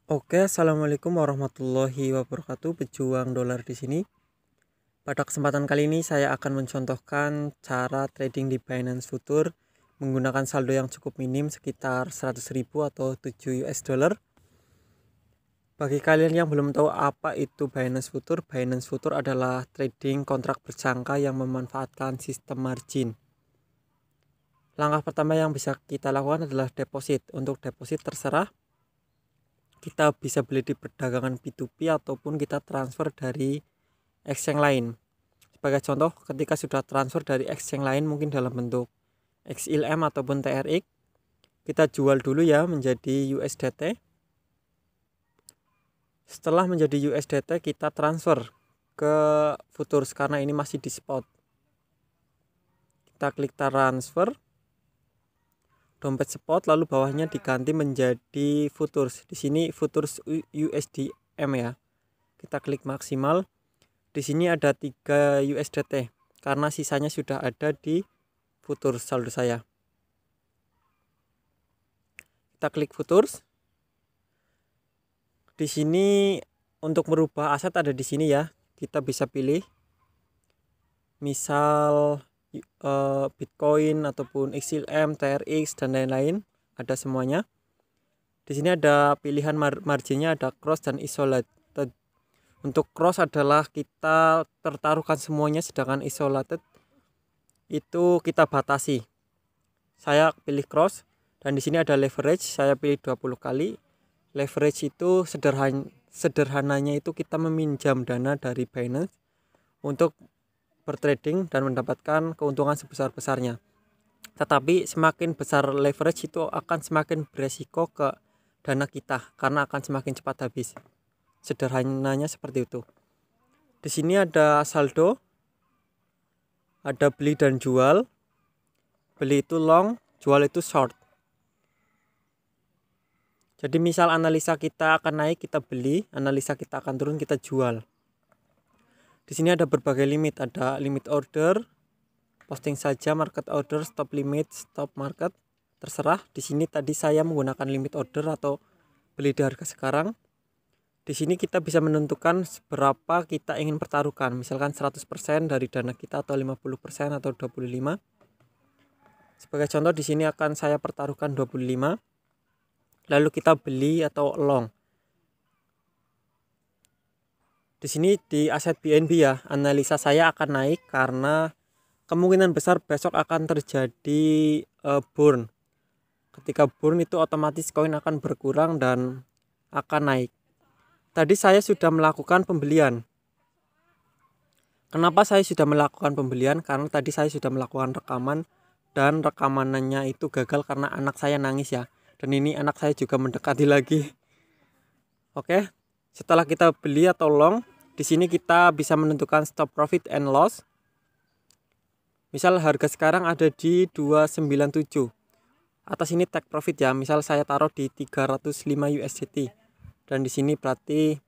Oke, assalamualaikum warahmatullahi wabarakatuh. Pejuang dolar di sini. Pada kesempatan kali ini saya akan mencontohkan cara trading di Binance Future menggunakan saldo yang cukup minim sekitar 100.000 atau 7 US dollar. Bagi kalian yang belum tahu apa itu Binance Future adalah trading kontrak berjangka yang memanfaatkan sistem margin. Langkah pertama yang bisa kita lakukan adalah deposit. Untuk deposit terserah, kita bisa beli di perdagangan P2P ataupun kita transfer dari exchange lain. Sebagai contoh, ketika sudah transfer dari exchange lain mungkin dalam bentuk XLM ataupun TRX, kita jual dulu ya menjadi USDT. Setelah menjadi USDT, kita transfer ke futures karena ini masih di spot. Kita klik transfer dompet spot, lalu bawahnya diganti menjadi futures. Di sini futures USDM ya. Kita klik maksimal. Di sini ada 3 USDT karena sisanya sudah ada di futures saldo saya. Kita klik futures. Di sini untuk merubah aset ada di sini ya. Kita bisa pilih misal Bitcoin ataupun XLM, TRX dan lain-lain, ada semuanya. Di sini ada pilihan marginnya, ada cross dan isolated. Untuk cross adalah kita tertaruhkan semuanya, sedangkan isolated itu kita batasi. Saya pilih cross dan di sini ada leverage, saya pilih 20 kali. Leverage itu sederhananya itu kita meminjam dana dari Binance untuk bertrading dan mendapatkan keuntungan sebesar-besarnya. Tetapi semakin besar leverage itu akan semakin beresiko ke dana kita karena akan semakin cepat habis. Sederhananya seperti itu. Di sini ada saldo, ada beli dan jual. Beli itu long, jual itu short. Jadi misal analisa kita akan naik, kita beli, analisa kita akan turun, kita jual. Di sini ada berbagai limit, ada limit order, posting saja, market order, stop limit, stop market, terserah. Di sini tadi saya menggunakan limit order atau beli di harga sekarang. Di sini kita bisa menentukan seberapa kita ingin pertaruhkan, misalkan 100% dari dana kita atau 50% atau 25%. Sebagai contoh di sini akan saya pertaruhkan 25. Lalu kita beli atau long. Di sini di aset BNB ya, analisa saya akan naik karena kemungkinan besar besok akan terjadi burn. Ketika burn itu otomatis koin akan berkurang dan akan naik. Tadi saya sudah melakukan pembelian. Kenapa saya sudah melakukan pembelian? Karena tadi saya sudah melakukan rekaman dan rekamannya itu gagal karena anak saya nangis ya. Dan ini anak saya juga mendekati lagi. Oke. Setelah kita beli atau long, di sini kita bisa menentukan stop profit and loss. Misal harga sekarang ada di 297. Atas ini take profit ya. Misal saya taruh di 305 USDT. Dan di sini berarti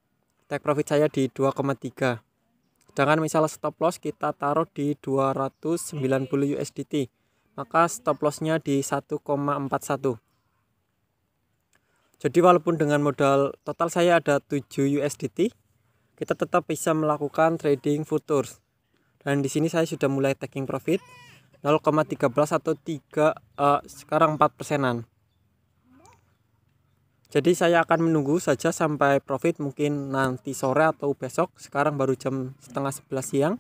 take profit saya di 2,3. Sedangkan misal stop loss kita taruh di 290 USDT. Maka stop lossnya di 1,41. Jadi walaupun dengan modal total saya ada 7 USDT, kita tetap bisa melakukan trading futures. Dan di sini saya sudah mulai taking profit 0,13 atau sekarang 4%-an. Jadi saya akan menunggu saja sampai profit mungkin nanti sore atau besok. Sekarang baru jam setengah 11 siang.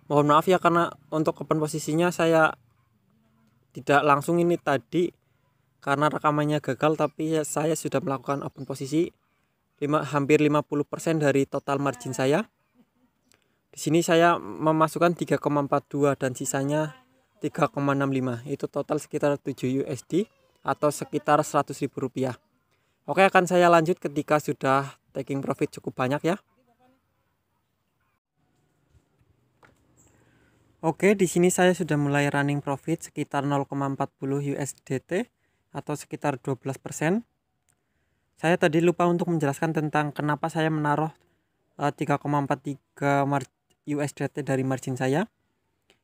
Mohon maaf ya karena untuk open posisinya saya tidak langsung ini tadi karena rekamannya gagal, tapi saya sudah melakukan open posisi hampir 50% dari total margin saya. Di sini saya memasukkan 3,42 dan sisanya 3,65. Itu total sekitar 7 USD atau sekitar 100.000 rupiah. Oke, akan saya lanjut ketika sudah taking profit cukup banyak ya. Oke, di sini saya sudah mulai running profit sekitar 0,40 USDT atau sekitar 12%. Saya tadi lupa untuk menjelaskan tentang kenapa saya menaruh 3,43 USDT dari margin saya.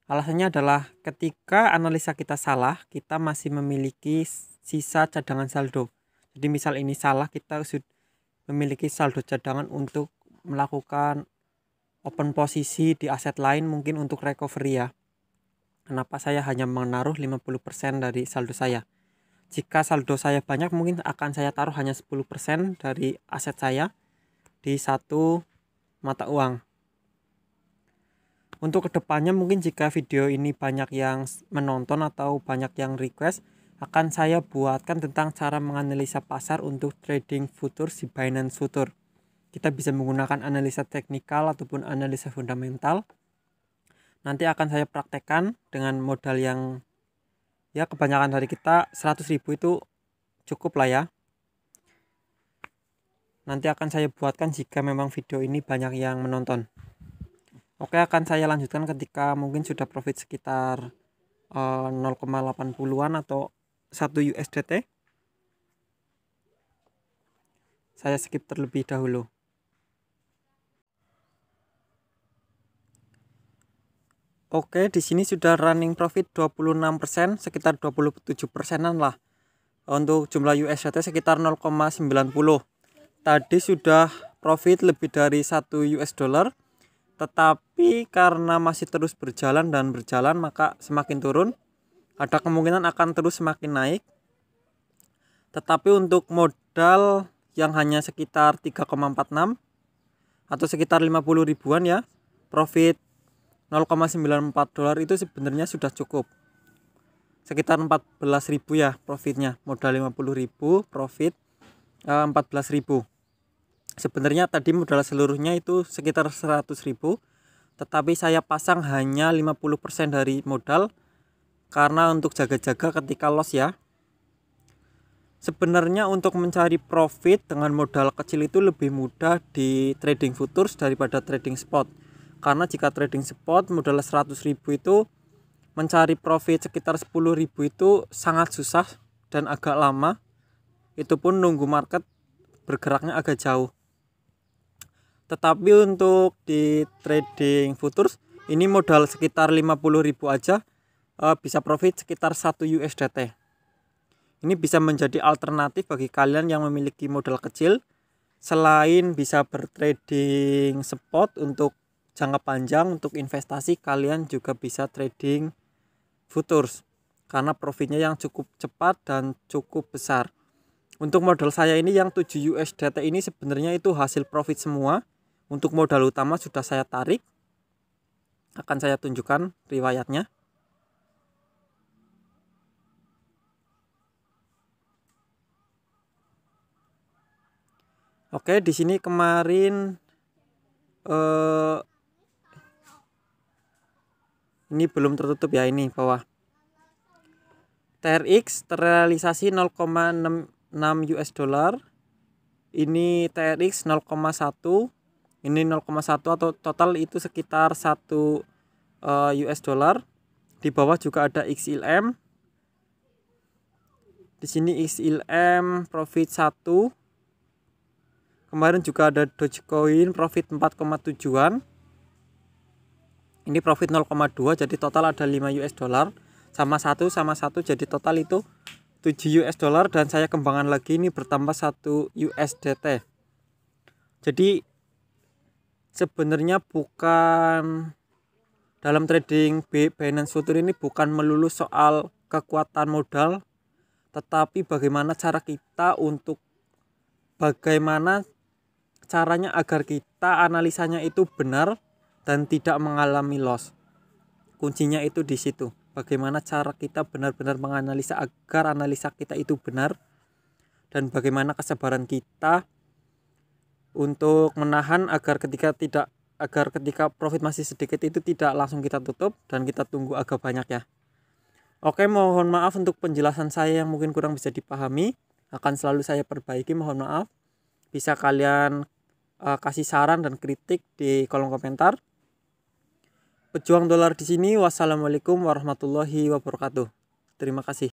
Alasannya adalah ketika analisa kita salah, kita masih memiliki sisa cadangan saldo. Jadi misal ini salah, kita sudah memiliki saldo cadangan untuk melakukan open posisi di aset lain, mungkin untuk recovery ya. Kenapa saya hanya menaruh 50% dari saldo saya? Jika saldo saya banyak, mungkin akan saya taruh hanya 10% dari aset saya di satu mata uang. Untuk kedepannya mungkin jika video ini banyak yang menonton atau banyak yang request, akan saya buatkan tentang cara menganalisa pasar untuk trading futures di Binance Future. Kita bisa menggunakan analisa teknikal ataupun analisa fundamental. Nanti akan saya praktekkan dengan modal yang ya kebanyakan dari kita 100.000 itu cukup lah ya. Nanti akan saya buatkan jika memang video ini banyak yang menonton. Oke, akan saya lanjutkan ketika mungkin sudah profit sekitar 0,80-an atau 1 USDT. Saya skip terlebih dahulu. Oke, di sini sudah running profit 26%, sekitar 27%-an lah. Untuk jumlah USDT sekitar 0,90. Tadi sudah profit lebih dari 1 US dollar, tetapi karena masih terus berjalan dan berjalan, maka semakin turun. Ada kemungkinan akan terus semakin naik. Tetapi untuk modal yang hanya sekitar 3,46 atau sekitar 50 ribuan ya, profit 0,94 dolar itu sebenarnya sudah cukup. Sekitar 14.000 ya profitnya. Modal 50.000, profit 14.000. Sebenarnya tadi modal seluruhnya itu sekitar 100.000, tetapi saya pasang hanya 50% dari modal karena untuk jaga-jaga ketika loss ya. Sebenarnya untuk mencari profit dengan modal kecil itu lebih mudah di trading futures daripada trading spot. Karena jika trading spot modal 100.000 itu mencari profit sekitar 10.000 itu sangat susah dan agak lama. Itu pun nunggu market bergeraknya agak jauh. Tetapi untuk di trading futures ini modal sekitar 50.000 aja bisa profit sekitar 1 USDT. Ini bisa menjadi alternatif bagi kalian yang memiliki modal kecil. Selain bisa bertrading spot untuk jangka panjang, untuk investasi kalian juga bisa trading futures karena profitnya yang cukup cepat dan cukup besar. Untuk modal saya ini yang 7 USDT ini sebenarnya itu hasil profit semua. Untuk modal utama sudah saya tarik. Akan saya tunjukkan riwayatnya. Oke, di sini kemarin ini belum tertutup ya, ini bawah. TRX terrealisasi 0,66 US dollar. Ini TRX 0,1. Ini 0,1 atau total itu sekitar 1 US dollar. Di bawah juga ada XLM. Di sini XLM profit 1. Kemarin juga ada Dogecoin profit 4,7-an. Ini profit 0,2, jadi total ada 5 US dollar sama 1 jadi total itu 7 US dollar dan saya kembangkan lagi ini bertambah 1 USDT. Jadi sebenarnya bukan dalam trading Binance Future ini bukan melulu soal kekuatan modal, tetapi bagaimana cara kita untuk bagaimana caranya agar kita analisanya itu benar dan tidak mengalami loss. Kuncinya itu di situ. Bagaimana cara kita benar-benar menganalisa agar analisa kita itu benar, dan bagaimana kesabaran kita untuk menahan agar ketika profit masih sedikit itu tidak langsung kita tutup dan kita tunggu agak banyak ya. Oke, mohon maaf untuk penjelasan saya yang mungkin kurang bisa dipahami. Akan selalu saya perbaiki, mohon maaf. Bisa kalian kasih saran dan kritik di kolom komentar. Pejuang dolar di sini. Wassalamualaikum warahmatullahi wabarakatuh. Terima kasih.